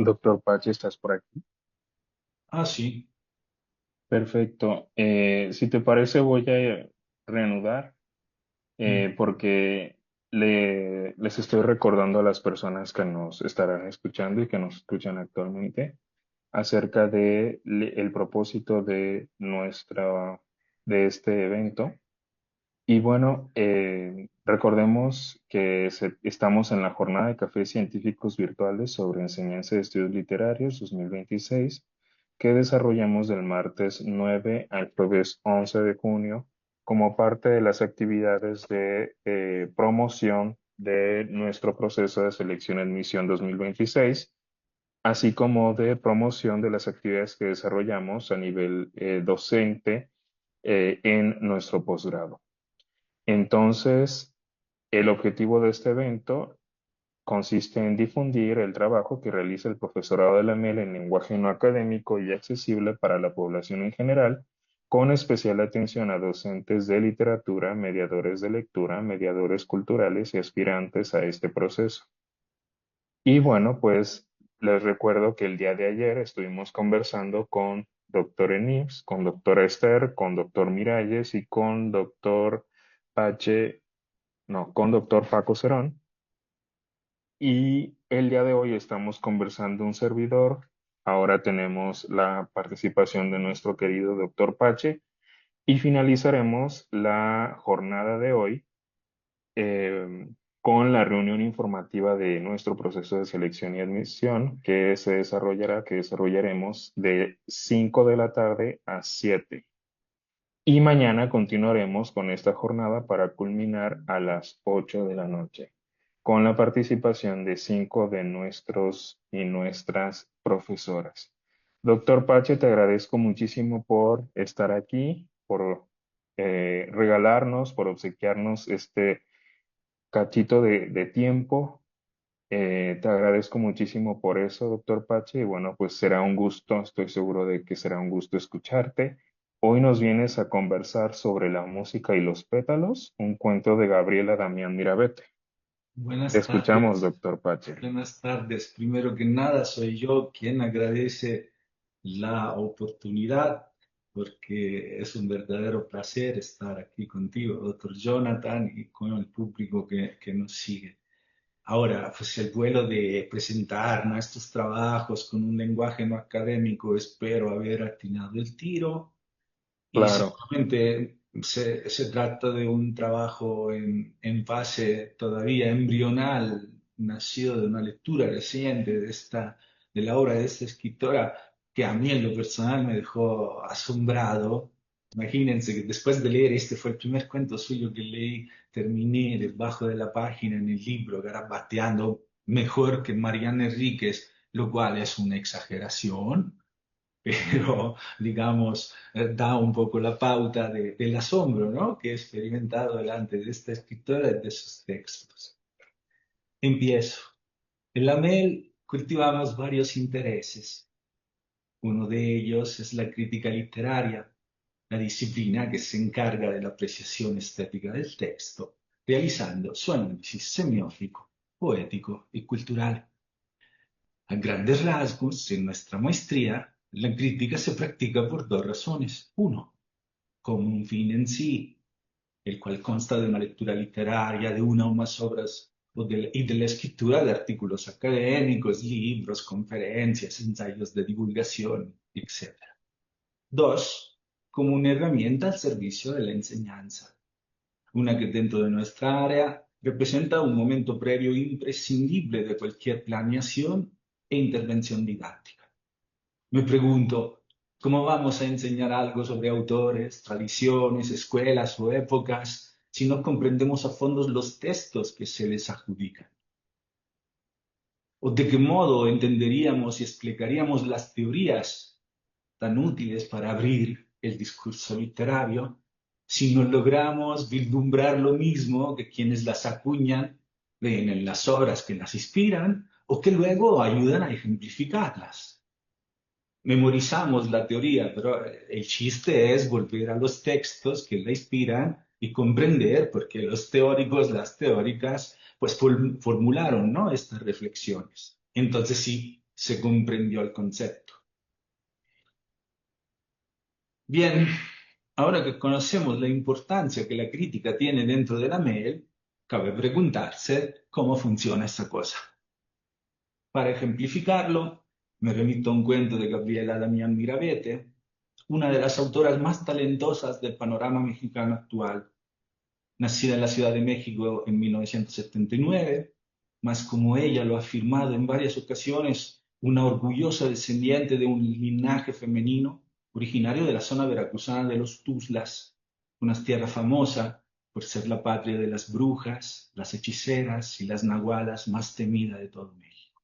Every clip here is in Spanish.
Doctor Pache, ¿estás por aquí? Ah, sí. Perfecto. Si te parece, voy a reanudar Mm. porque les estoy recordando a las personas que nos estarán escuchando y que nos escuchan actualmente acerca de el propósito de este evento. Y bueno, recordemos que estamos en la jornada de cafés científicos virtuales sobre enseñanza de estudios literarios 2026, que desarrollamos del martes 9 al jueves 11 de junio como parte de las actividades de promoción de nuestro proceso de selección y admisión 2026, así como de promoción de las actividades que desarrollamos a nivel docente en nuestro posgrado. Entonces, el objetivo de este evento consiste en difundir el trabajo que realiza el profesorado de la MEL en lenguaje no académico y accesible para la población en general, con especial atención a docentes de literatura, mediadores de lectura, mediadores culturales y aspirantes a este proceso. Y bueno, pues les recuerdo que el día de ayer estuvimos conversando con doctor Enix, con doctora Esther, con doctor Miralles y con doctor Pache, no, con doctor Paco Cerón. Y el día de hoy estamos conversando un servidor. Ahora tenemos la participación de nuestro querido doctor Pache y finalizaremos la jornada de hoy eh, con la reunión informativa de nuestro proceso de selección y admisión que desarrollaremos de 5 de la tarde a 7. Y mañana continuaremos con esta jornada para culminar a las 8 de la noche, con la participación de 5 de nuestros y nuestras profesoras. Doctor Pache, te agradezco muchísimo por estar aquí, por regalarnos, por obsequiarnos este cachito de tiempo. Te agradezco muchísimo por eso, doctor Pache, y bueno, pues será un gusto, estoy seguro de que será un gusto escucharte. Hoy nos vienes a conversar sobre la música y los pétalos, un cuento de Gabriela Damián Mirabete. Te Buenas escuchamos, tardes. doctor Pache. Buenas tardes. Primero que nada, soy yo quien agradece la oportunidad porque es un verdadero placer estar aquí contigo, doctor Jonathan, y con el público que nos sigue. Ahora, pues el vuelo de presentar nuestros trabajos con un lenguaje no académico, espero haber atinado el tiro. Y Claro, seguramente se trata de un trabajo en fase todavía embrional, nacido de una lectura reciente de la obra de esta escritora, que a mí en lo personal me dejó asombrado. Imagínense que después de leer este fue el primer cuento suyo que leí, terminé debajo de la página en el libro, garabateando mejor que Mariana Enríquez, lo cual es una exageración, pero digamos, da un poco la pauta del asombro, ¿no?, que he experimentado delante de esta escritora y de sus textos. Empiezo. En la MEL cultivamos varios intereses. Uno de ellos es la crítica literaria, la disciplina que se encarga de la apreciación estética del texto, realizando su análisis semiótico, poético y cultural. A grandes rasgos, en nuestra maestría, la crítica se practica por dos razones. Uno, como un fin en sí, el cual consta de una lectura literaria de una o más obras y de la escritura de artículos académicos, libros, conferencias, ensayos de divulgación, etc. Dos, como una herramienta al servicio de la enseñanza, una que dentro de nuestra área representa un momento previo imprescindible de cualquier planeación e intervención didáctica. Me pregunto, ¿cómo vamos a enseñar algo sobre autores, tradiciones, escuelas o épocas si no comprendemos a fondo los textos que se les adjudican? ¿O de qué modo entenderíamos y explicaríamos las teorías tan útiles para abrir el discurso literario si no logramos vislumbrar lo mismo que quienes las acuñan, ven en las obras que las inspiran o que luego ayudan a ejemplificarlas? Memorizamos la teoría, pero el chiste es volver a los textos que la inspiran y comprender por qué los teóricos, las teóricas, pues formularon, ¿no?, estas reflexiones. Entonces sí, se comprendió el concepto. Bien, ahora que conocemos la importancia que la crítica tiene dentro de la mail, cabe preguntarse cómo funciona esta cosa. Para ejemplificarlo, me remito a un cuento de Gabriela Damián Mirabete, una de las autoras más talentosas del panorama mexicano actual. Nacida en la Ciudad de México en 1979, mas como ella lo ha afirmado en varias ocasiones, una orgullosa descendiente de un linaje femenino originario de la zona veracruzana de los Tuzlas, una tierra famosa por ser la patria de las brujas, las hechiceras y las nahualas más temida de todo México.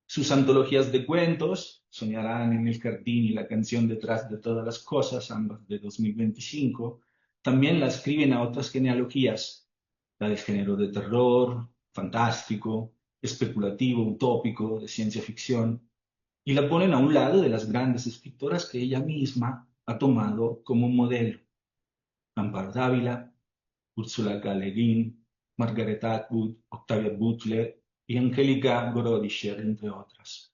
Sus antologías de cuentos, Soñarán en el jardín y La canción detrás de todas las cosas, ambas de 2025, también la escriben a otras genealogías, la del género de terror, fantástico, especulativo, utópico, de ciencia ficción, y la ponen a un lado de las grandes escritoras que ella misma ha tomado como modelo: Amparo Dávila, Úrsula K. Le Guin, Margaret Atwood, Octavia Butler y Angélica Gorodischer, entre otras.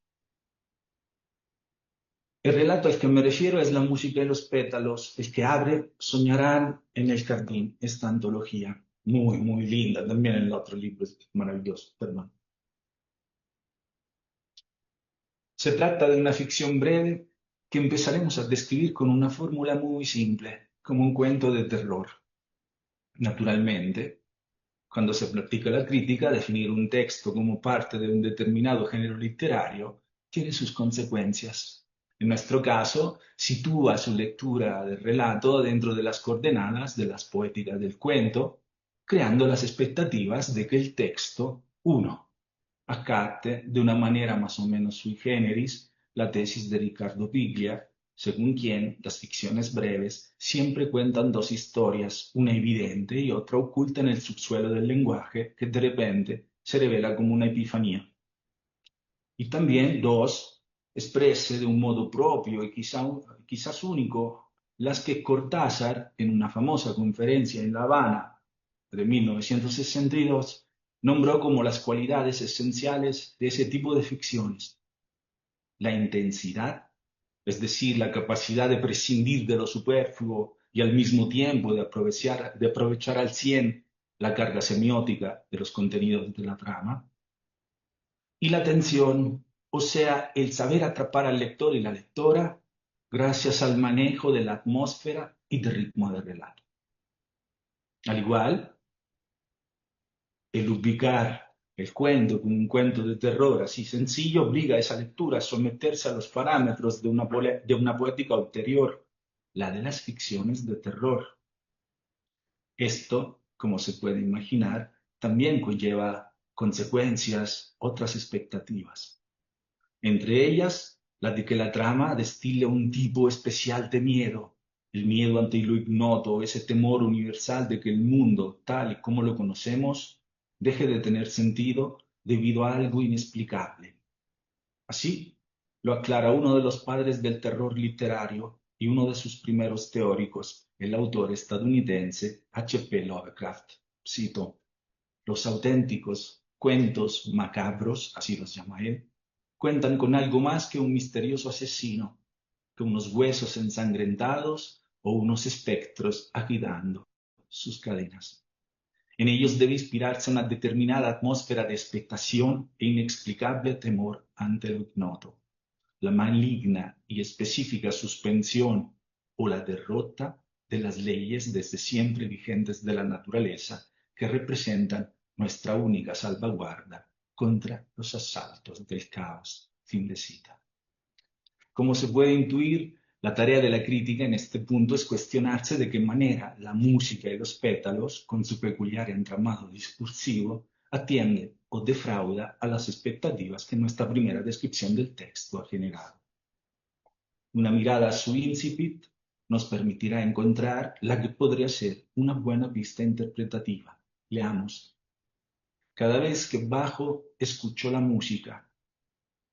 El relato al que me refiero es La música y los pétalos, el que abre Soñarán en el jardín, esta antología. Muy, muy linda. También el otro libro es maravilloso, perdón. Se trata de una ficción breve que empezaremos a describir con una fórmula muy simple, como un cuento de terror. Naturalmente, cuando se practica la crítica, definir un texto como parte de un determinado género literario tiene sus consecuencias. En nuestro caso, sitúa su lectura del relato dentro de las coordenadas de las poéticas del cuento, creando las expectativas de que el texto, uno, acate de una manera más o menos sui generis la tesis de Ricardo Piglia, según quien las ficciones breves siempre cuentan dos historias, una evidente y otra oculta en el subsuelo del lenguaje, que de repente se revela como una epifanía. Y también dos, exprese de un modo propio y quizás único, las que Cortázar, en una famosa conferencia en La Habana de 1962, nombró como las cualidades esenciales de ese tipo de ficciones: la intensidad, es decir, la capacidad de prescindir de lo superfluo y al mismo tiempo de aprovechar al 100 la carga semiótica de los contenidos de la trama; y la tensión, o sea, el saber atrapar al lector y la lectora gracias al manejo de la atmósfera y del ritmo del relato. Al igual, el ubicar el cuento como un cuento de terror así sencillo obliga a esa lectura a someterse a los parámetros de una poética ulterior, la de las ficciones de terror. Esto, como se puede imaginar, también conlleva consecuencias, otras expectativas. Entre ellas, la de que la trama destile un tipo especial de miedo, el miedo ante lo ignoto, ese temor universal de que el mundo, tal y como lo conocemos, deje de tener sentido debido a algo inexplicable. Así lo aclara uno de los padres del terror literario y uno de sus primeros teóricos, el autor estadounidense H.P. Lovecraft. Cito: los auténticos cuentos macabros, así los llama él, cuentan con algo más que un misterioso asesino, que unos huesos ensangrentados o unos espectros agitando sus cadenas. En ellos debe inspirarse una determinada atmósfera de expectación e inexplicable temor ante lo ignoto, la maligna y específica suspensión o la derrota de las leyes desde siempre vigentes de la naturaleza, que representan nuestra única salvaguarda contra los asaltos del caos. Fin de cita. Como se puede intuir, la tarea de la crítica en este punto es cuestionarse de qué manera la música y los pétalos, con su peculiar entramado discursivo, atiende o defrauda a las expectativas que nuestra primera descripción del texto ha generado. Una mirada a su incipit nos permitirá encontrar la que podría ser una buena pista interpretativa. Leamos. Cada vez que bajo, escucho la música.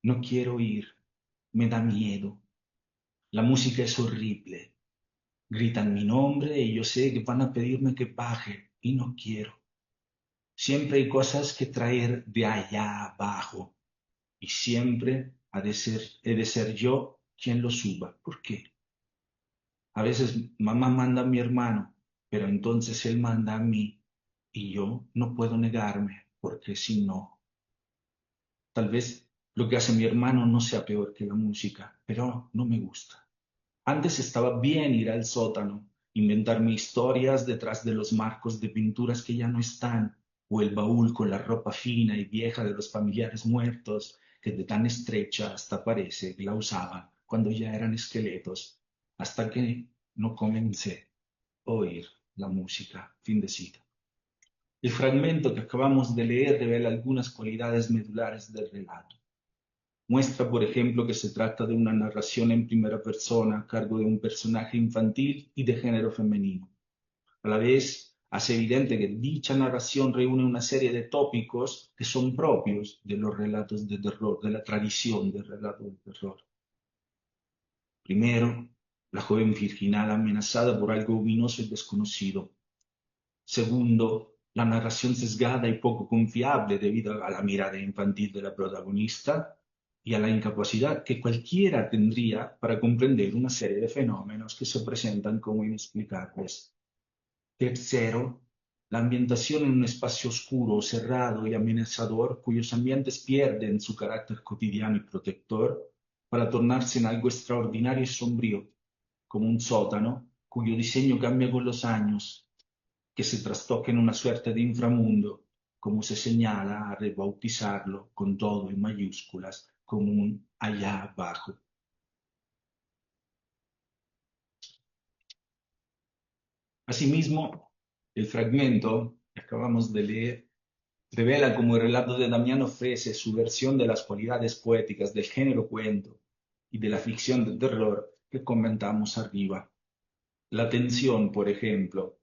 No quiero ir, me da miedo. La música es horrible. Gritan mi nombre y yo sé que van a pedirme que baje y no quiero. Siempre hay cosas que traer de allá abajo y siempre he de ser yo quien lo suba. ¿Por qué? A veces mamá manda a mi hermano, pero entonces él manda a mí y yo no puedo negarme, porque si no, tal vez lo que hace mi hermano no sea peor que la música, pero no me gusta. Antes estaba bien ir al sótano, inventarme historias detrás de los marcos de pinturas que ya no están, o el baúl con la ropa fina y vieja de los familiares muertos, que de tan estrecha hasta parece que la usaban cuando ya eran esqueletos, hasta que no comencé a oír la música. Fin de cita. El fragmento que acabamos de leer revela algunas cualidades medulares del relato. Muestra, por ejemplo, que se trata de una narración en primera persona a cargo de un personaje infantil y de género femenino. A la vez, hace evidente que dicha narración reúne una serie de tópicos que son propios de los relatos de terror, de la tradición del relato de terror. Primero, la joven virginal amenazada por algo ominoso y desconocido. Segundo, la narración sesgada y poco confiable debido a la mirada infantil de la protagonista y a la incapacidad que cualquiera tendría para comprender una serie de fenómenos que se presentan como inexplicables. Tercero, la ambientación en un espacio oscuro, cerrado y amenazador, cuyos ambientes pierden su carácter cotidiano y protector para tornarse en algo extraordinario y sombrío, como un sótano cuyo diseño cambia con los años, que se trastoca en una suerte de inframundo, como se señala a rebautizarlo con todo en mayúsculas, como un allá abajo. Asimismo, el fragmento que acabamos de leer revela cómo el relato de Damián ofrece su versión de las cualidades poéticas del género cuento y de la ficción de terror que comentamos arriba. La tensión, por ejemplo,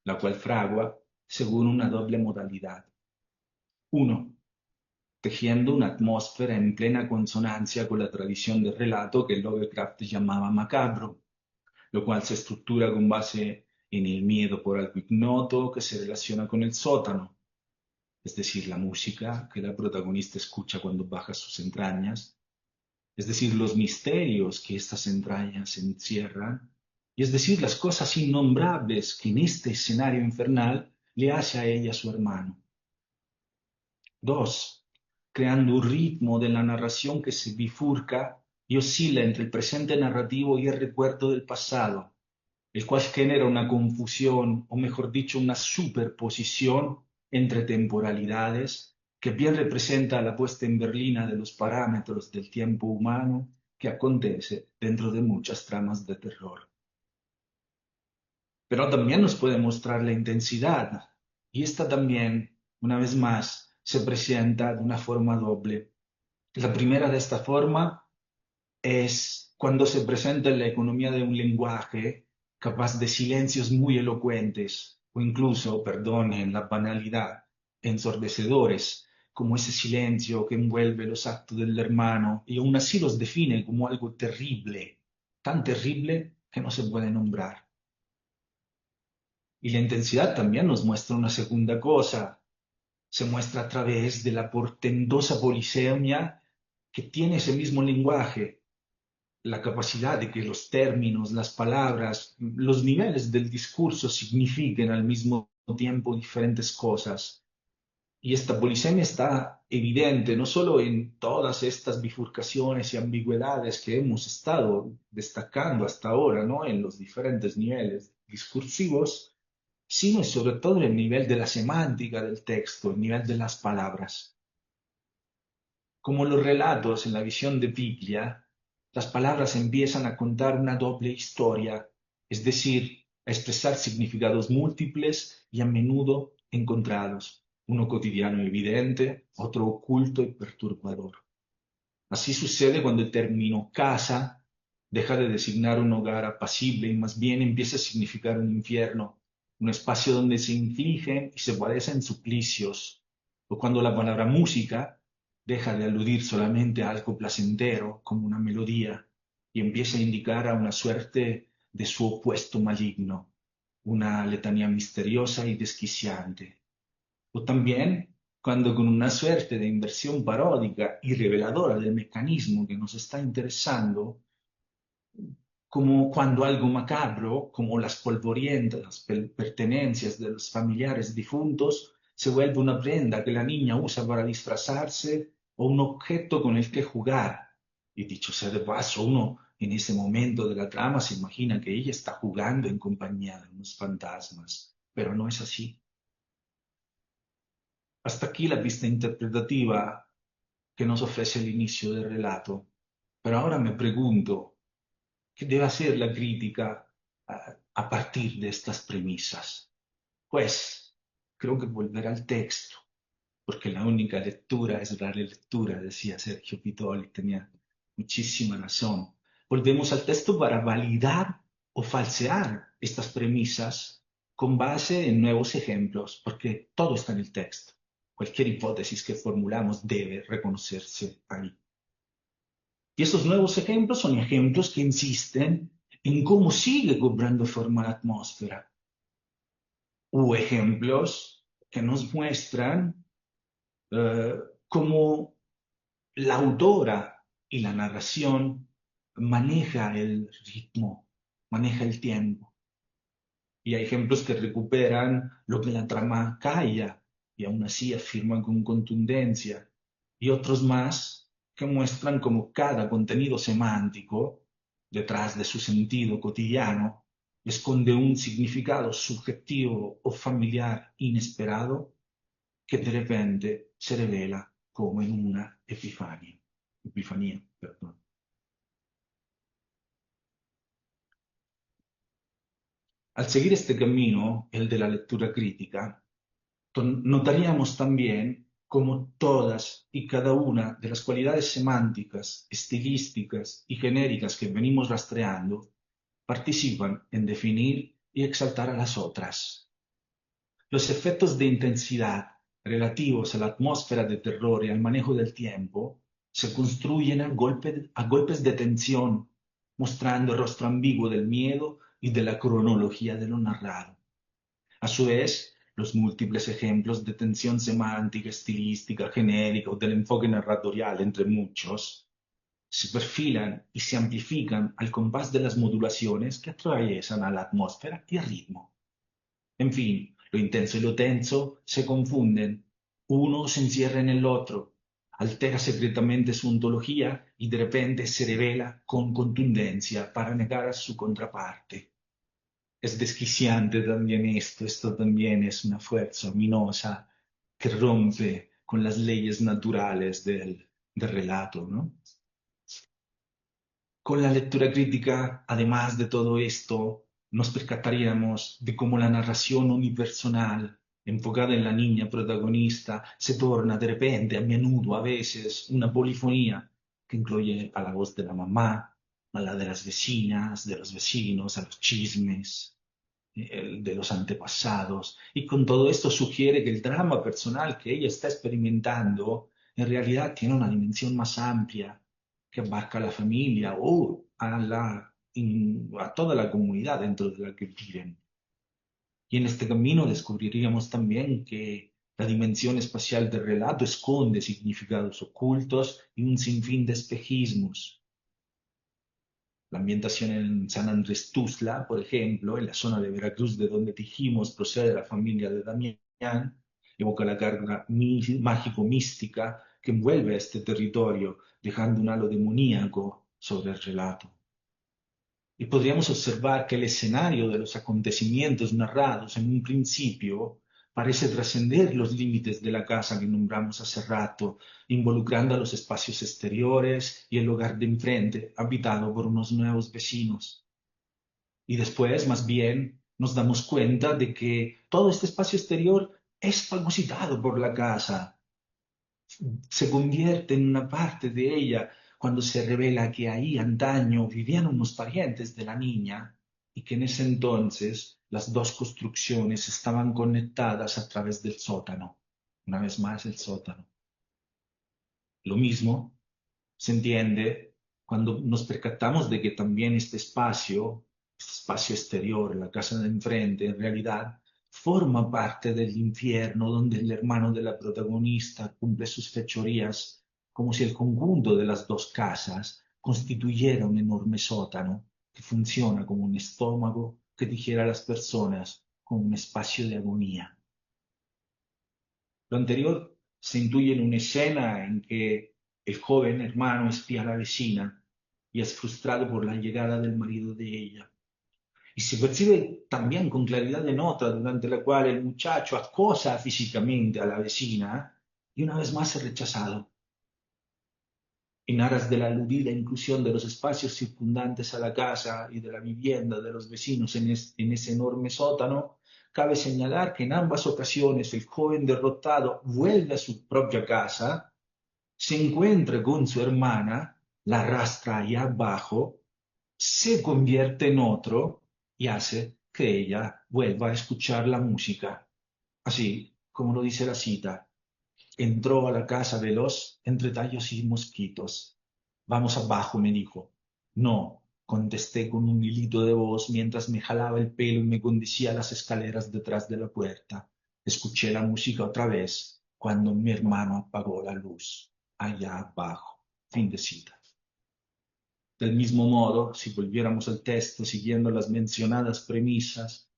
la cual fragua según una doble modalidad. Uno, tejiendo una atmósfera en plena consonancia con la tradición del relato que Lovecraft llamaba macabro, lo cual se estructura con base en el miedo por algo ignoto que se relaciona con el sótano, es decir, la música que la protagonista escucha cuando baja sus entrañas, es decir, los misterios que estas entrañas encierran, y es decir, las cosas innombrables que en este escenario infernal le hace a ella su hermano. Dos, creando un ritmo de la narración que se bifurca y oscila entre el presente narrativo y el recuerdo del pasado, el cual genera una confusión, o mejor dicho, una superposición entre temporalidades que bien representa la puesta en berlina de los parámetros del tiempo humano que acontece dentro de muchas tramas de terror. Pero también nos puede mostrar la intensidad, y esta también, una vez más, se presenta de una forma doble. La primera de esta forma es cuando se presenta en la economía de un lenguaje capaz de silencios muy elocuentes o incluso, perdonen la banalidad, ensordecedores, como ese silencio que envuelve los actos del hermano y aún así los define como algo terrible, tan terrible que no se puede nombrar. Y la intensidad también nos muestra una segunda cosa, se muestra a través de la portentosa polisemia que tiene ese mismo lenguaje, la capacidad de que los términos, las palabras, los niveles del discurso signifiquen al mismo tiempo diferentes cosas. Y esta polisemia está evidente no solo en todas estas bifurcaciones y ambigüedades que hemos estado destacando hasta ahora, ¿no? En los diferentes niveles discursivos, sino y sobre todo en el nivel de la semántica del texto, el nivel de las palabras. Como los relatos en la visión de Biblia, las palabras empiezan a contar una doble historia, es decir, a expresar significados múltiples y a menudo encontrados, uno cotidiano y evidente, otro oculto y perturbador. Así sucede cuando el término casa deja de designar un hogar apacible y más bien empieza a significar un infierno, un espacio donde se infligen y se padecen suplicios, o cuando la palabra música deja de aludir solamente a algo placentero como una melodía y empieza a indicar a una suerte de su opuesto maligno, una letanía misteriosa y desquiciante. O también cuando con una suerte de inversión paródica y reveladora del mecanismo que nos está interesando, como cuando algo macabro, como las polvorientas pertenencias de los familiares difuntos, se vuelve una prenda que la niña usa para disfrazarse o un objeto con el que jugar. Y dicho sea de paso, uno en ese momento de la trama se imagina que ella está jugando en compañía de unos fantasmas, pero no es así. Hasta aquí la pista interpretativa que nos ofrece el inicio del relato. Pero ahora me pregunto, ¿qué debe hacer la crítica a partir de estas premisas? Pues creo que volver al texto, porque la única lectura es la relectura, decía Sergio Pitol, y tenía muchísima razón. Volvemos al texto para validar o falsear estas premisas con base en nuevos ejemplos, porque todo está en el texto. Cualquier hipótesis que formulamos debe reconocerse ahí. Y estos nuevos ejemplos son ejemplos que insisten en cómo sigue cobrando forma la atmósfera, u ejemplos que nos muestran eh, cómo la autora y la narración maneja el ritmo, maneja el tiempo. Y hay ejemplos que recuperan lo que la trama calla y aún así afirman con contundencia. Y otros más que muestran cómo cada contenido semántico, detrás de su sentido cotidiano, esconde un significado subjetivo o familiar inesperado que de repente se revela como en una epifanía. Epifanía, perdón. Al seguir este camino, el de la lectura crítica, notaríamos también cómo todas y cada una de las cualidades semánticas, estilísticas y genéricas que venimos rastreando participan en definir y exaltar a las otras. Los efectos de intensidad relativos a la atmósfera de terror y al manejo del tiempo se construyen a golpes de tensión, mostrando el rostro ambiguo del miedo y de la cronología de lo narrado. A su vez, los múltiples ejemplos de tensión semántica, estilística, genérica o del enfoque narratorial, entre muchos, se perfilan y se amplifican al compás de las modulaciones que atraviesan a la atmósfera y al ritmo. En fin, lo intenso y lo tenso se confunden, uno se encierra en el otro, altera secretamente su ontología y de repente se revela con contundencia para negar a su contraparte. Es desquiciante también esto también es una fuerza ominosa que rompe con las leyes naturales del relato, ¿no? Con la lectura crítica, además de todo esto, nos percataríamos de cómo la narración unipersonal, enfocada en la niña protagonista, se torna de repente, a menudo, a veces, una polifonía que incluye a la voz de la mamá, a la de las vecinas, de los vecinos, a los chismes, de los antepasados. Y con todo esto sugiere que el drama personal que ella está experimentando en realidad tiene una dimensión más amplia que abarca a la familia o a toda la comunidad dentro de la que viven. Y en este camino descubriríamos también que la dimensión espacial del relato esconde significados ocultos y un sinfín de espejismos. La ambientación en San Andrés Tuzla, por ejemplo, en la zona de Veracruz de donde dijimos procede la familia de Damián, evoca la carga mágico-mística que envuelve a este territorio, dejando un halo demoníaco sobre el relato. Y podríamos observar que el escenario de los acontecimientos narrados en un principio parece trascender los límites de la casa que nombramos hace rato, involucrando a los espacios exteriores y el hogar de enfrente, habitado por unos nuevos vecinos. Y después, más bien, nos damos cuenta de que todo este espacio exterior es fagocitado por la casa, se convierte en una parte de ella cuando se revela que ahí antaño vivían unos parientes de la niña y que en ese entonces las dos construcciones estaban conectadas a través del sótano. Una vez más, el sótano. Lo mismo se entiende cuando nos percatamos de que también este espacio exterior, la casa de enfrente, en realidad forma parte del infierno donde el hermano de la protagonista cumple sus fechorías, como si el conjunto de las dos casas constituyera un enorme sótano que funciona como un estómago que digiere a las personas como un espacio de agonía. Lo anterior se intuye en una escena en que el joven hermano espía a la vecina y es frustrado por la llegada del marido de ella. Y se percibe también con claridad de nota durante la cual el muchacho acosa físicamente a la vecina y una vez más es rechazado. En aras de la aludida inclusión de los espacios circundantes a la casa y de la vivienda de los vecinos en ese enorme sótano, cabe señalar que en ambas ocasiones el joven derrotado vuelve a su propia casa, se encuentra con su hermana, la arrastra allá abajo, se convierte en otro y hace que ella vuelva a escuchar la música. Así como lo dice la cita, entró a la casa veloz entre tallos y mosquitos. Vamos abajo, me dijo. No, contesté con un hilito de voz mientras me jalaba el pelo y me conducía a las escaleras detrás de la puerta. Escuché la música otra vez cuando mi hermano apagó la luz. Allá abajo. Fin de cita. Del mismo modo, si volviéramos al texto siguiendo las mencionadas premisas,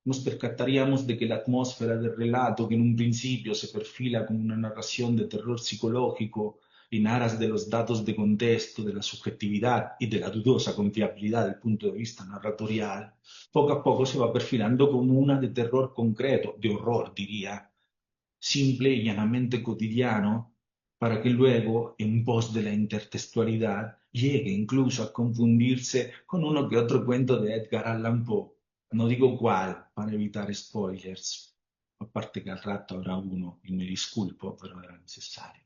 nos percataríamos de que la atmósfera del relato, que en un principio se perfila como una narración de terror psicológico en aras de los datos de contexto, de la subjetividad y de la dudosa confiabilidad del punto de vista narratorial, poco a poco se va perfilando como una de terror concreto, de horror, diría, simple y llanamente cotidiano, para que luego, en pos de la intertextualidad, llegue incluso a confundirse con uno que otro cuento de Edgar Allan Poe. No digo cuál, para evitar spoilers, aparte que al rato habrá uno y me disculpo, pero era necesario.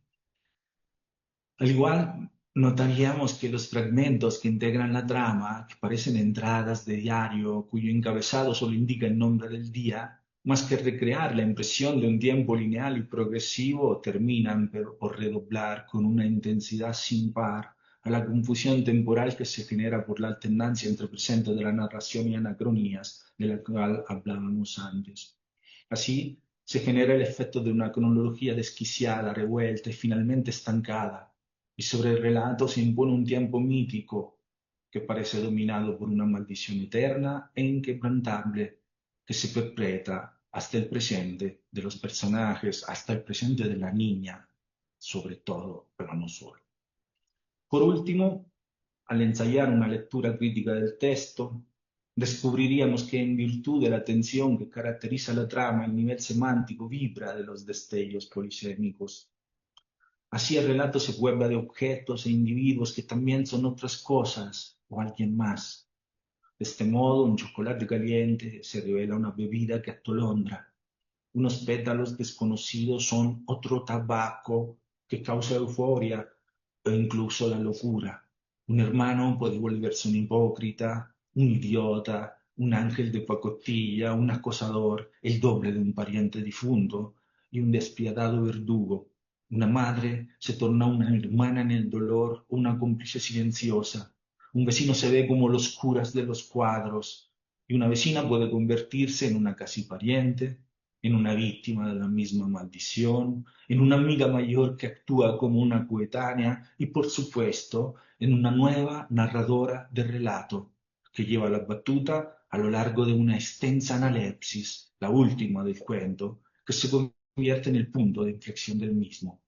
Al igual, notaríamos que los fragmentos que integran la trama, que parecen entradas de diario cuyo encabezado solo indica el nombre del día, más que recrear la impresión de un tiempo lineal y progresivo, terminan por redoblar con una intensidad sin par a la confusión temporal que se genera por la alternancia entre presente de la narración y anacronías de la cual hablábamos antes. Así, se genera el efecto de una cronología desquiciada, revuelta y finalmente estancada, y sobre el relato se impone un tiempo mítico que parece dominado por una maldición eterna e inquebrantable que se perpetra hasta el presente de los personajes, hasta el presente de la niña, sobre todo, pero no solo. Por último, al ensayar una lectura crítica del texto, descubriríamos que en virtud de la tensión que caracteriza la trama, el nivel semántico vibra de los destellos polisémicos. Así el relato se vuelve de objetos e individuos que también son otras cosas o alguien más. De este modo, un chocolate caliente se revela una bebida que atolondra. Unos pétalos desconocidos son otro tabaco que causa euforia o incluso la locura. Un hermano puede volverse un hipócrita, un idiota, un ángel de pacotilla, un acosador, el doble de un pariente difunto y un despiadado verdugo. Una madre se torna una hermana en el dolor o una cómplice silenciosa. Un vecino se ve como los curas de los cuadros y una vecina puede convertirse en una casi pariente, en una víctima de la misma maldición, en una amiga mayor que actúa como una coetánea y, por supuesto, en una nueva narradora de relato que lleva la batuta a lo largo de una extensa analepsis, la última del cuento, que se convierte en el punto de inflexión del mismo.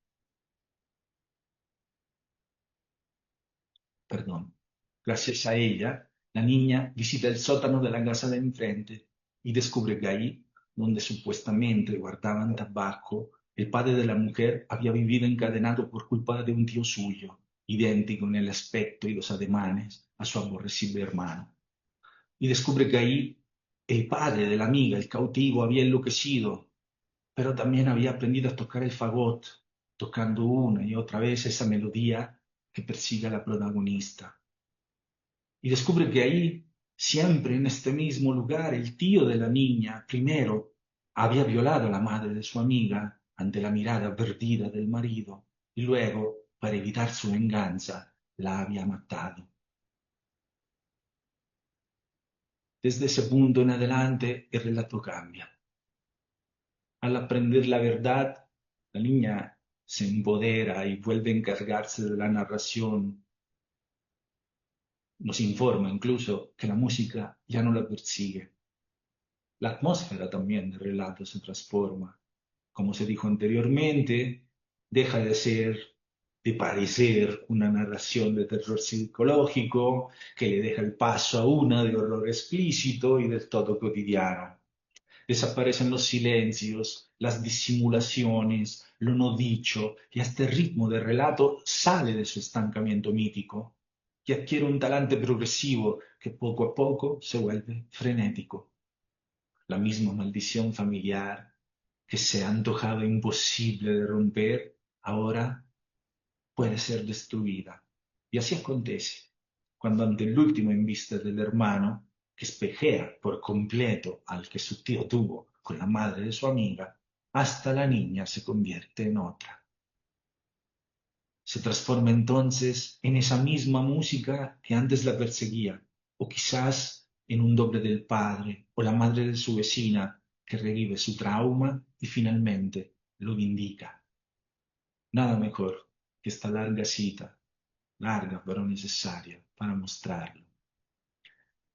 Perdón. Gracias a ella, la niña visita el sótano de la casa de enfrente y descubre que ahí, donde supuestamente guardaban tabaco, el padre de la mujer había vivido encadenado por culpa de un tío suyo, idéntico en el aspecto y los ademanes a su aborrecible hermano. Y descubre que ahí el padre de la amiga, el cautivo, había enloquecido, pero también había aprendido a tocar el fagot, tocando una y otra vez esa melodía que persigue a la protagonista. Y descubre que ahí, siempre en este mismo lugar, el tío de la niña, primero, había violado a la madre de su amiga ante la mirada perdida del marido y luego, para evitar su venganza, la había matado. Desde ese punto en adelante el relato cambia. Al aprender la verdad, la niña se empodera y vuelve a encargarse de la narración. Nos informa incluso que la música ya no la persigue. La atmósfera también del relato se transforma. Como se dijo anteriormente, deja de parecer una narración de terror psicológico que le deja el paso a una de horror explícito y del todo cotidiano. Desaparecen los silencios, las disimulaciones, lo no dicho, y hasta el ritmo del relato sale de su estancamiento mítico y adquiere un talante progresivo que poco a poco se vuelve frenético. La misma maldición familiar que se ha antojado imposible de romper, ahora puede ser destruida. Y así acontece, cuando ante el último embiste del hermano, que espejea por completo al que su tío tuvo con la madre de su amiga, hasta la niña se convierte en otra. Se transforma entonces en esa misma música que antes la perseguía, o quizás en un doble del padre o la madre de su vecina que revive su trauma y finalmente lo vindica. Nada mejor que esta larga cita, larga pero necesaria para mostrarlo.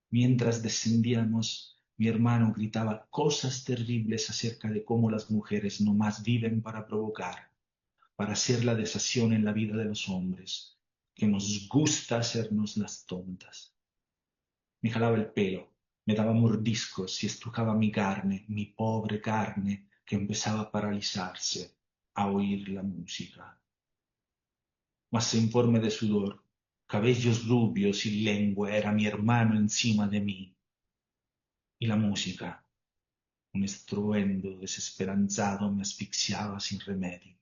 Mientras descendíamos, mi hermano gritaba cosas terribles acerca de cómo las mujeres no más viven para provocar, para hacer la desacción en la vida de los hombres, que nos gusta hacernos las tontas. Me jalaba el pelo, me daba mordiscos y estrujaba mi carne, mi pobre carne, que empezaba a paralizarse a oír la música. Mas en forma de sudor, cabellos rubios y lengua era mi hermano encima de mí. Y la música, un estruendo desesperanzado, me asfixiaba sin remedio.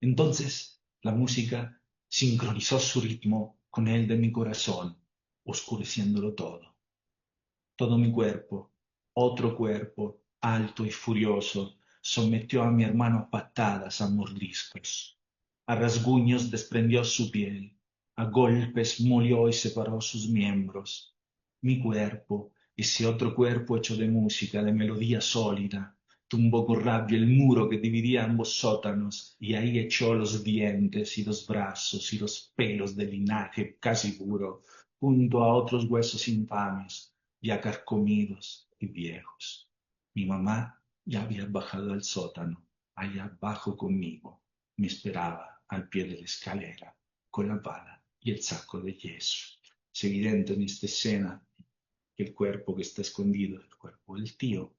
Entonces la música sincronizó su ritmo con el de mi corazón, oscureciéndolo todo. Todo mi cuerpo, otro cuerpo, alto y furioso, sometió a mi hermano a patadas, a mordiscos. A rasguños desprendió su piel, a golpes molió y separó sus miembros. Mi cuerpo, ese otro cuerpo hecho de música, de melodía sólida, tumbó con rabia el muro que dividía ambos sótanos y ahí echó los dientes y los brazos y los pelos de linaje casi puro, junto a otros huesos infames ya carcomidos y viejos. Mi mamá ya había bajado al sótano, allá abajo conmigo. Me esperaba al pie de la escalera, con la bala y el saco de yeso. Es evidente en esta escena que el cuerpo que está escondido es el cuerpo del tío,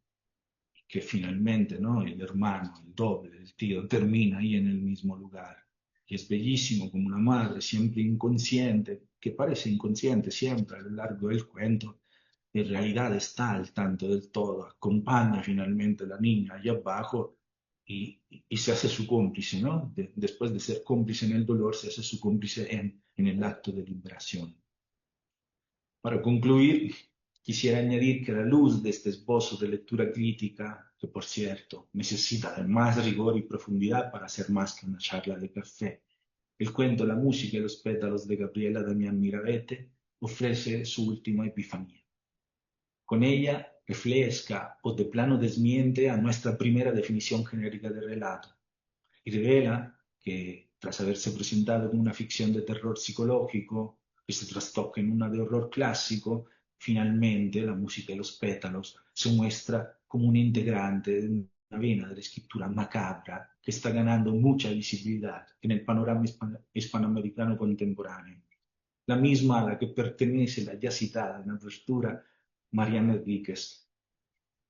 que finalmente, ¿no? El hermano, el doble del tío, termina ahí en el mismo lugar. Y es bellísimo como una madre siempre inconsciente, que parece inconsciente siempre a lo largo del cuento, en realidad está al tanto del todo, acompaña finalmente a la niña allá abajo y se hace su cómplice, ¿no? Después de ser cómplice en el dolor, se hace su cómplice en el acto de liberación. Para concluir, quisiera añadir que a la luz de este esbozo de lectura crítica, que por cierto necesita de más rigor y profundidad para ser más que una charla de café, el cuento La música y los pétalos de Gabriela Damián Mirabete ofrece su última epifanía. Con ella refresca o de plano desmiente a nuestra primera definición genérica de relato y revela que, tras haberse presentado como una ficción de terror psicológico que se trastoca en una de horror clásico, finalmente la música y los pétalos se muestra como un integrante de una vena de la escritura macabra que está ganando mucha visibilidad en el panorama hispanoamericano contemporáneo, la misma a la que pertenece la ya citada en apertura Mariana Enríquez,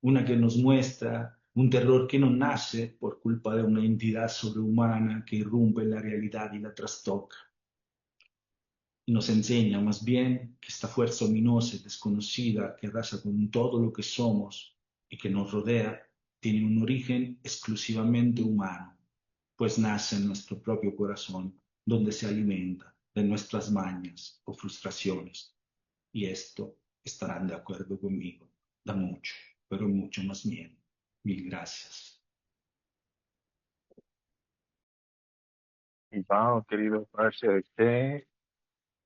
una que nos muestra un terror que no nace por culpa de una entidad sobrehumana que irrumpe en la realidad y la trastoca, y nos enseña más bien que esta fuerza ominosa y desconocida que arrasa con todo lo que somos y que nos rodea tiene un origen exclusivamente humano, pues nace en nuestro propio corazón, donde se alimenta de nuestras mañas o frustraciones. Y esto estarán de acuerdo conmigo. Da mucho, pero mucho más miedo. Mil gracias. Wow, querido parce, qué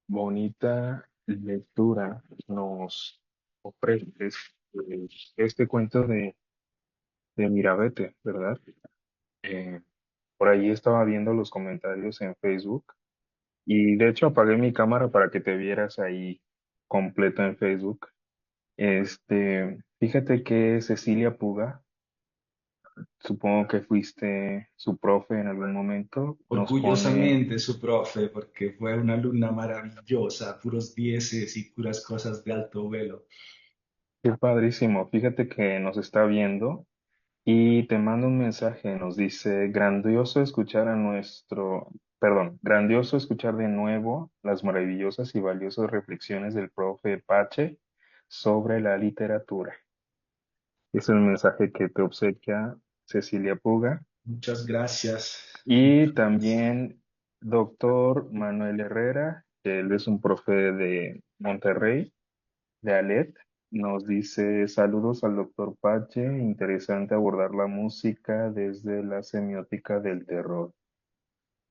bonita lectura nos ofreces este cuento de Mirabete, ¿verdad? Eh, por ahí estaba viendo los comentarios en Facebook y de hecho apagué mi cámara para que te vieras ahí completa en Facebook. Fíjate que Cecilia Puga, supongo que fuiste su profe en algún momento, nos pone, Orgullosamente su profe, porque fue una alumna maravillosa, puros dieces y puras cosas de alto vuelo. qué padrísimo, fíjate que nos está viendo y te manda un mensaje, nos dice, grandioso escuchar grandioso escuchar de nuevo las maravillosas y valiosas reflexiones del profe Pache sobre la literatura. Es el mensaje que te obsequia Cecilia Puga. Muchas gracias. Y también doctor Manuel Herrera, que él es un profe de Monterrey, de ALET, nos dice saludos al doctor Pache, interesante abordar la música desde la semiótica del terror.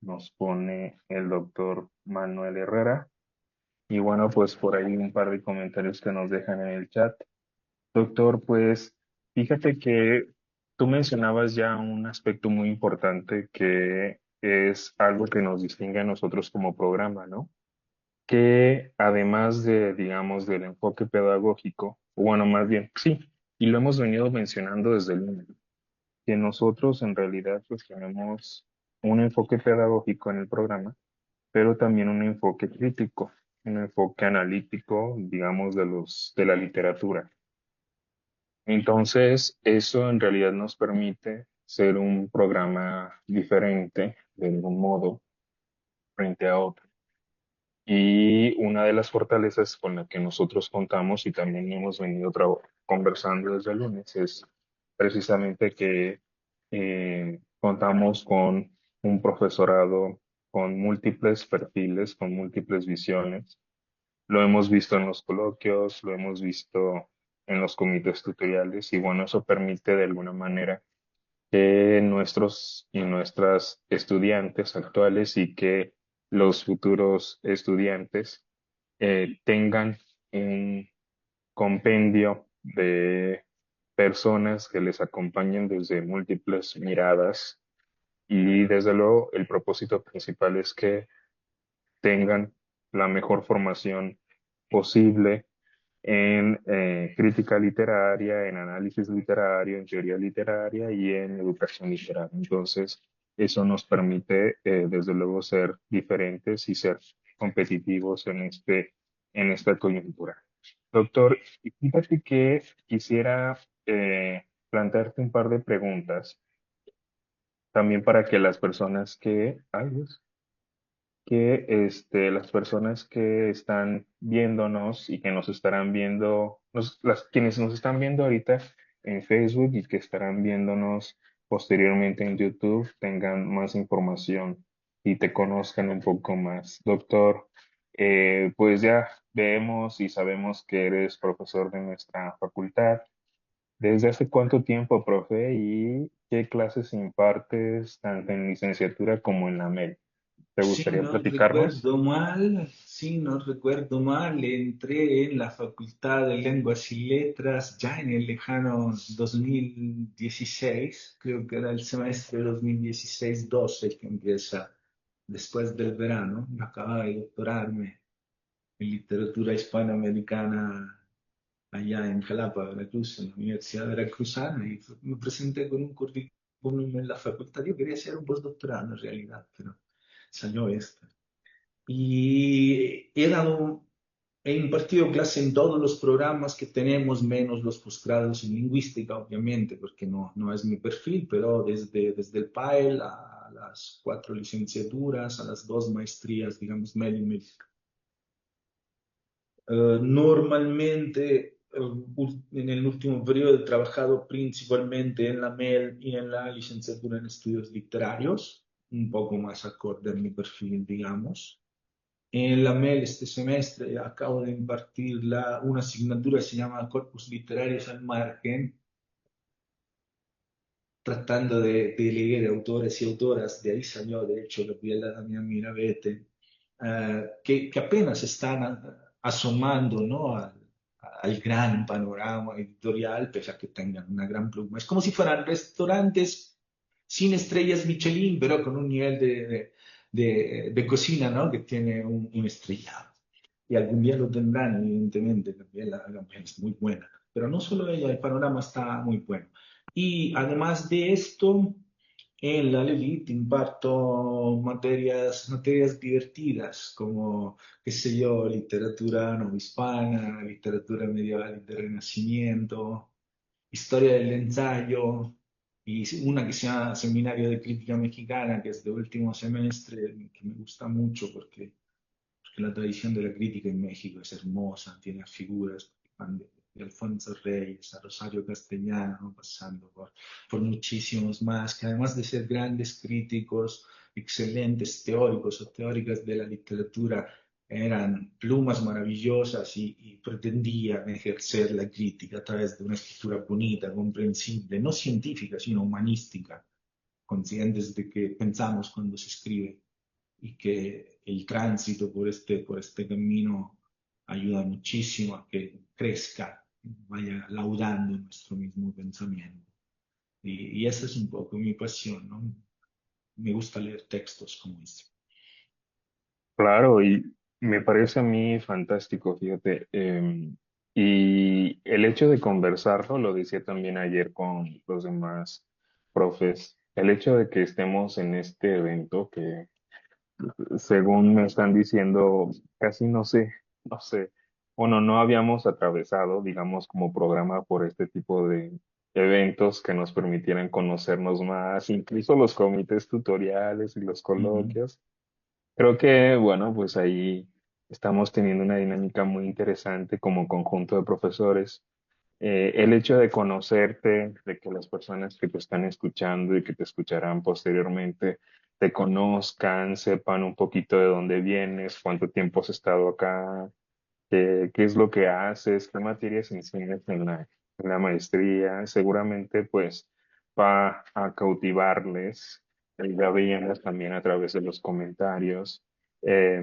Nos pone el doctor Manuel Herrera. Y bueno, pues por ahí un par de comentarios que nos dejan en el chat. Doctor, pues fíjate que tú mencionabas ya un aspecto muy importante que es algo que nos distingue a nosotros como programa, ¿no? Que además de, digamos, del enfoque pedagógico, o bueno, más bien, sí, y lo hemos venido mencionando desde el inicio, que nosotros en realidad pues tenemos un enfoque pedagógico en el programa, pero también un enfoque crítico, un enfoque analítico, digamos, de la literatura. Entonces, eso en realidad nos permite ser un programa diferente de algún modo frente a otro. Y una de las fortalezas con la que nosotros contamos y también hemos venido conversando desde el lunes es precisamente que contamos con un profesorado con múltiples perfiles, con múltiples visiones. Lo hemos visto en los coloquios, lo hemos visto en los comités tutoriales y bueno, eso permite de alguna manera que nuestros y nuestras estudiantes actuales y que los futuros estudiantes tengan un compendio de personas que les acompañen desde múltiples miradas y desde luego el propósito principal es que tengan la mejor formación posible en crítica literaria, en análisis literario, en teoría literaria y en educación literaria. Entonces, eso nos permite, desde luego, ser diferentes y ser competitivos en esta coyuntura. Doctor, fíjate que quisiera plantearte un par de preguntas también para que las personas ay, Dios, que las personas que están viéndonos y que nos estarán viendo, quienes nos están viendo ahorita en Facebook y que estarán viéndonos posteriormente en YouTube tengan más información y te conozcan un poco más. Doctor, pues ya vemos y sabemos que eres profesor de nuestra facultad. ¿Desde hace cuánto tiempo, profe? ¿Y qué clases impartes tanto en licenciatura como en la MED? ¿Te gustaría platicarnos? Si no recuerdo mal, entré en la Facultad de Lenguas y Letras ya en el lejano 2016, creo que era el semestre 2016-12 que empieza después del verano. Yo acababa de doctorarme en literatura hispanoamericana allá en Jalapa, Veracruz, en la Universidad Veracruzana, y me presenté con un currículum en la facultad. Yo quería hacer un postdoctorado en realidad, pero salió esto. Y he impartido clase en todos los programas que tenemos, menos los posgrados en lingüística, obviamente, porque no es mi perfil, pero desde el PAEL a las 4 licenciaturas, a las 2 maestrías, digamos, medio y medio. Normalmente, en el último periodo he trabajado principalmente en la MEL y en la licenciatura en estudios literarios, un poco más acorde a mi perfil, digamos. En la MEL este semestre acabo de impartir una asignatura que se llama Corpus Literarios al Margen, tratando de leer autores y autoras. De ahí salió, de hecho, la piel Damián Mirabete, que apenas están asomando, ¿no? al gran panorama editorial, pese a que tengan una gran pluma. Es como si fueran restaurantes sin estrellas Michelin, pero con un nivel de cocina, ¿no? Que tiene un estrellado. Y algún día lo tendrán, evidentemente, también la campaña es muy buena. Pero no solo ella, el panorama está muy bueno. Y además de esto, en la LELIT imparto materias divertidas, como, qué sé yo, literatura no hispana, literatura medieval y de Renacimiento, historia del ensayo, y una que se llama Seminario de Crítica Mexicana, que es de último semestre, que me gusta mucho porque la tradición de la crítica en México es hermosa, tiene figuras que van de Alfonso Reyes a Rosario Castellano, pasando por muchísimos más, que además de ser grandes críticos, excelentes teóricos o teóricas de la literatura, eran plumas maravillosas y pretendían ejercer la crítica a través de una escritura bonita, comprensible, no científica, sino humanística, conscientes de que pensamos cuando se escribe y que el tránsito por este camino ayuda muchísimo a que crezca, vaya laudando nuestro mismo pensamiento. Y esa es un poco mi pasión, ¿no? Me gusta leer textos como este. Claro, y me parece a mí fantástico, fíjate. Y el hecho de conversarlo, lo decía también ayer con los demás profes, el hecho de que estemos en este evento que, según me están diciendo, casi no sé, bueno, no habíamos atravesado, digamos, como programa por este tipo de eventos que nos permitieran conocernos más, incluso los comités tutoriales y los Ujú, coloquios. Creo que, bueno, pues ahí estamos teniendo una dinámica muy interesante como conjunto de profesores. El hecho de conocerte, de que las personas que te están escuchando y que te escucharán posteriormente te conozcan, sepan un poquito de dónde vienes, cuánto tiempo has estado acá, qué es lo que haces, qué materias enseñas en la maestría, seguramente pues va a cautivarles. Ya veíamos también a través de los comentarios. Eh,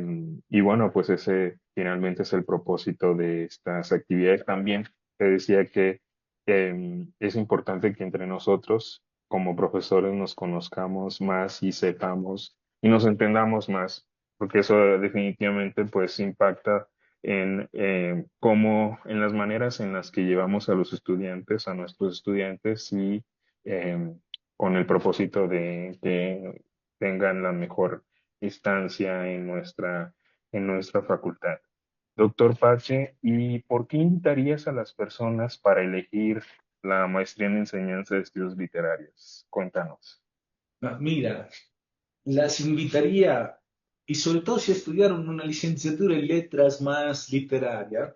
y bueno, pues ese finalmente es el propósito de estas actividades también. Te decía que es importante que entre nosotros, como profesores, nos conozcamos más y sepamos y nos entendamos más, porque eso definitivamente pues impacta en cómo, en las maneras en las que llevamos a los estudiantes, a nuestros estudiantes y eh, con el propósito de que tengan la mejor instancia en nuestra facultad. Doctor Pache, ¿y por qué invitarías a las personas para elegir la maestría en enseñanza de estudios literarios? Cuéntanos. Ah, mira, las invitaría, y sobre todo si estudiaron una licenciatura en letras más literaria,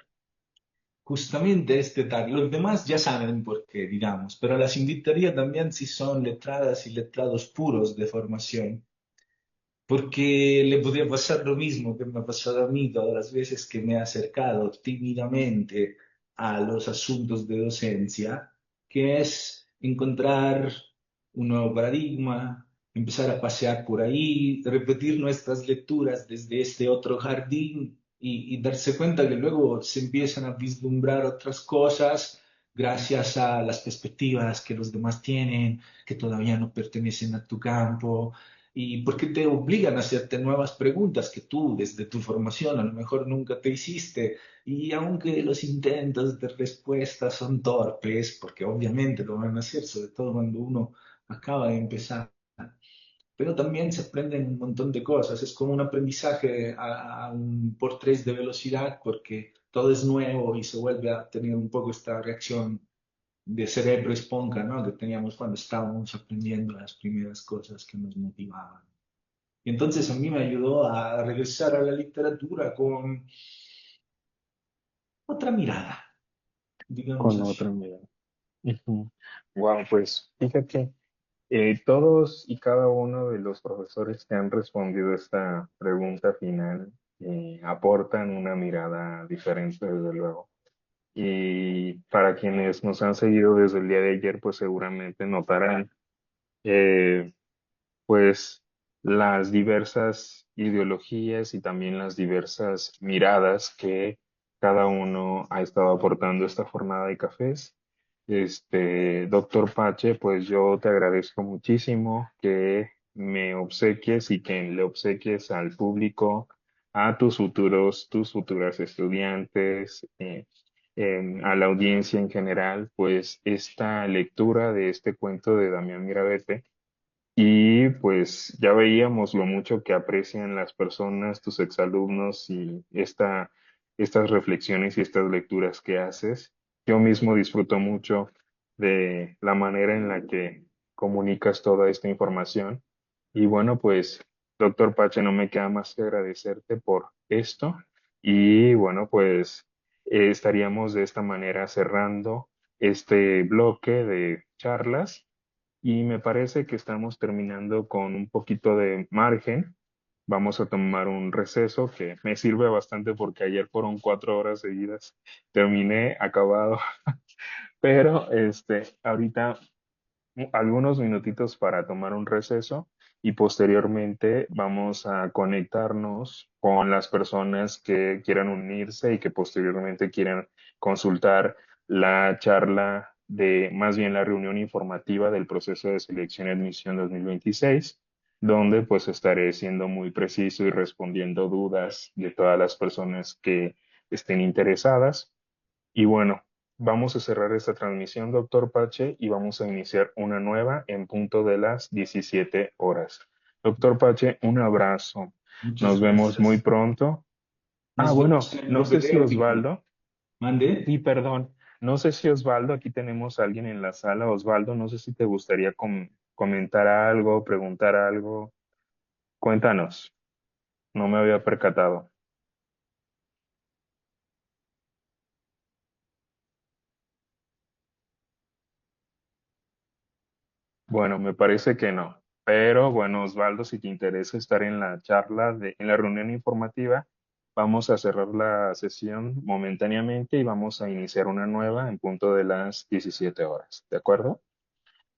justamente este tal. Los demás ya saben por qué, digamos, pero las invitaría también si son letradas y letrados puros de formación, porque le podría pasar lo mismo que me ha pasado a mí todas las veces que me he acercado tímidamente a los asuntos de docencia, que es encontrar un nuevo paradigma, empezar a pasear por ahí, repetir nuestras lecturas desde este otro jardín y darse cuenta que luego se empiezan a vislumbrar otras cosas gracias a las perspectivas que los demás tienen, que todavía no pertenecen a tu campo y porque te obligan a hacerte nuevas preguntas que tú desde tu formación a lo mejor nunca te hiciste. Y aunque los intentos de respuesta son torpes, porque obviamente lo van a hacer, sobre todo cuando uno acaba de empezar, pero también se aprenden un montón de cosas. Es como un aprendizaje a un por tres de velocidad, porque todo es nuevo y se vuelve a tener un poco esta reacción de cerebro esponja, ¿no? Que teníamos cuando estábamos aprendiendo las primeras cosas que nos motivaban. Y entonces a mí me ayudó a regresar a la literatura con otra mirada, digamos Con así. otra mirada. Wow, pues fíjate. Todos y cada uno de los profesores que han respondido esta pregunta final aportan una mirada diferente, desde luego. Y para quienes nos han seguido desde el día de ayer, pues seguramente notarán, eh, pues, las diversas ideologías y también las diversas miradas que cada uno ha estado aportando esta jornada de cafés. Doctor Pache, pues yo te agradezco muchísimo que me obsequies y que le obsequies al público, a tus futuras estudiantes, a la audiencia en general, pues esta lectura de este cuento de Damián Mirabete y pues ya veíamos lo mucho que aprecian las personas, tus exalumnos y estas reflexiones y estas lecturas que haces. Yo mismo disfruto mucho de la manera en la que comunicas toda esta información. Y bueno, pues, doctor Pache, no me queda más que agradecerte por esto. Y bueno, pues estaríamos de esta manera cerrando este bloque de charlas y me parece que estamos terminando con un poquito de margen. Vamos a tomar un receso que me sirve bastante porque ayer fueron 4 horas seguidas. Terminé acabado, pero ahorita algunos minutitos para tomar un receso y posteriormente vamos a conectarnos con las personas que quieran unirse y que posteriormente quieran consultar la charla de, más bien la reunión informativa del proceso de selección y admisión 2026, donde pues estaré siendo muy preciso y respondiendo dudas de todas las personas que estén interesadas. Y bueno, vamos a cerrar esta transmisión, doctor Pache, y vamos a iniciar una nueva en punto de las 17 horas. Doctor Pache, un abrazo. Muchas Nos vemos muy gracias. pronto. Ah, Nos vemos bueno, en el no sé si propedéutico. Osvaldo, ¿Mande? sí, perdón, no sé si Osvaldo, aquí tenemos a alguien en la sala. Osvaldo, no sé si te gustaría comentar algo, preguntar algo. Cuéntanos, no me había percatado. Bueno, me parece que no. Pero bueno, Osvaldo, si te interesa estar en la charla en la reunión informativa, vamos a cerrar la sesión momentáneamente y vamos a iniciar una nueva en punto de las 17 horas. ¿De acuerdo?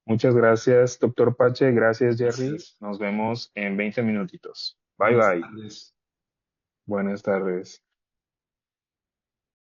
Muchas gracias, doctor Pache. Gracias, Jerry. Gracias. Nos vemos en 20 minutitos. Bye Buenas bye. tardes. Buenas tardes.